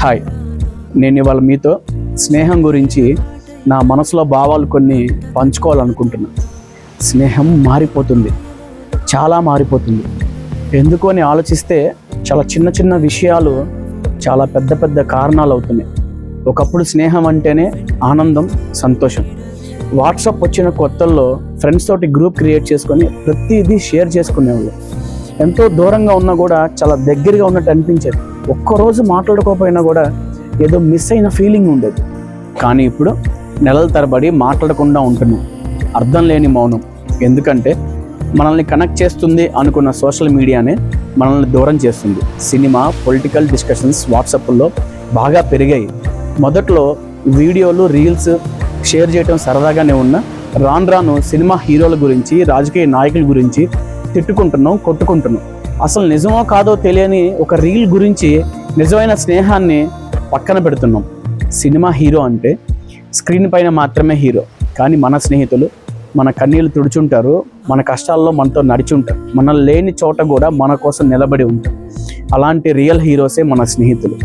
Hi, నేను ఇవాళ మీతో స్నేహం గురించి నా మనసులో భావాలు కొన్ని పంచుకోవాలనుకుంటున్నాను. స్నేహం మారిపోతుంది, చాలా మారిపోతుంది. ఎందుకు అని ఆలోచిస్తే చాలా చిన్న చిన్న విషయాలు చాలా పెద్ద పెద్ద కారణాలు అవుతున్నాయి. ఒకప్పుడు స్నేహం అంటేనే ఆనందం, సంతోషం. వాట్సాప్ వచ్చిన కొత్తల్లో ఫ్రెండ్స్ తోటి గ్రూప్ క్రియేట్ చేసుకొని ప్రతిదీ షేర్ చేసుకునేవాళ్ళు. ఎంతో దూరంగా ఉన్నా కూడా చాలా దగ్గరగా ఉన్నట్టు అనిపించేది. ఒక్కరోజు మాట్లాడుకోకపోయినా కూడా ఏదో మిస్ అయిన ఫీలింగ్ ఉండేది. కానీ ఇప్పుడు నెలల తరబడి మాట్లాడకుండా ఉంటున్నాం. అర్థం లేని మౌనం. ఎందుకంటే మనల్ని కనెక్ట్ చేస్తుంది అనుకున్న సోషల్ మీడియానే మనల్ని దూరం చేస్తుంది. సినిమా, పొలిటికల్ డిస్కషన్స్ వాట్సాప్లో బాగా పెరిగాయి. మొదట్లో వీడియోలు, రీల్స్ షేర్ చేయడం సరదాగానే ఉన్నా రాను రాను సినిమా హీరోల గురించి, రాజకీయ నాయకుల గురించి తిట్టుకుంటున్నాం, కొట్టుకుంటున్నాం. అసలు నిజమో కాదో తెలియని ఒక రీల్ గురించి నిజమైన స్నేహాన్ని పక్కన పెడుతున్నాం. సినిమా హీరో అంటే స్క్రీన్ పైన మాత్రమే హీరో, కానీ మన స్నేహితులు మన కన్నీళ్ళు తుడుచుంటారు, మన కష్టాల్లో మనతో నడిచుంటారు, మన లేని చోట కూడా మన కోసం నిలబడి ఉంటారు. అలాంటి రియల్ హీరోసే మన స్నేహితులు.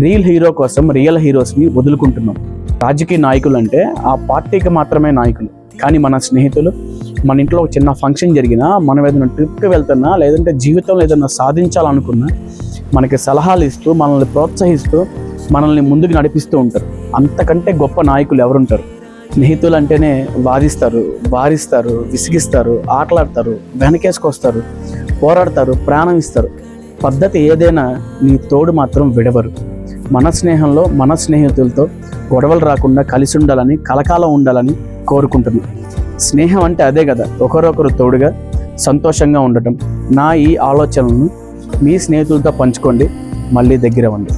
రియల్ హీరో కోసం రియల్ హీరోస్ని వదులుకుంటున్నాం. రాజకీయ నాయకులు అంటే ఆ పార్టీకి మాత్రమే నాయకులు, కానీ మన స్నేహితులు మన ఇంట్లో ఒక చిన్న ఫంక్షన్ జరిగినా, మనం ఏదైనా ట్రిప్కి వెళ్తున్నా, లేదంటే జీవితంలో ఏదైనా సాధించాలనుకున్నా మనకి సలహాలు ఇస్తూ, మనల్ని ప్రోత్సహిస్తూ, మనల్ని ముందుకు నడిపిస్తూ ఉంటారు. అంతకంటే గొప్ప నాయకులు ఎవరుంటారు? స్నేహితులు అంటేనే వాదిస్తారు, వారిస్తారు, విసిగిస్తారు, ఆటలాడతారు, వెనకేసుకొస్తారు, పోరాడతారు, ప్రాణం ఇస్తారు. పద్ధతి ఏదైనా నీ తోడు మాత్రం విడవరు. మన స్నేహంలో మన స్నేహితులతో గొడవలు రాకుండా కలిసి ఉండాలని, కలకాలం ఉండాలని కోరుకుంటున్నాను. స్నేహం అంటే అదే కదా, ఒకరొకరు తోడుగా సంతోషంగా ఉండటం. నా ఈ ఆలోచనలను మీ స్నేహితులతో పంచుకోండి, మళ్ళీ దగ్గర అవ్వండి.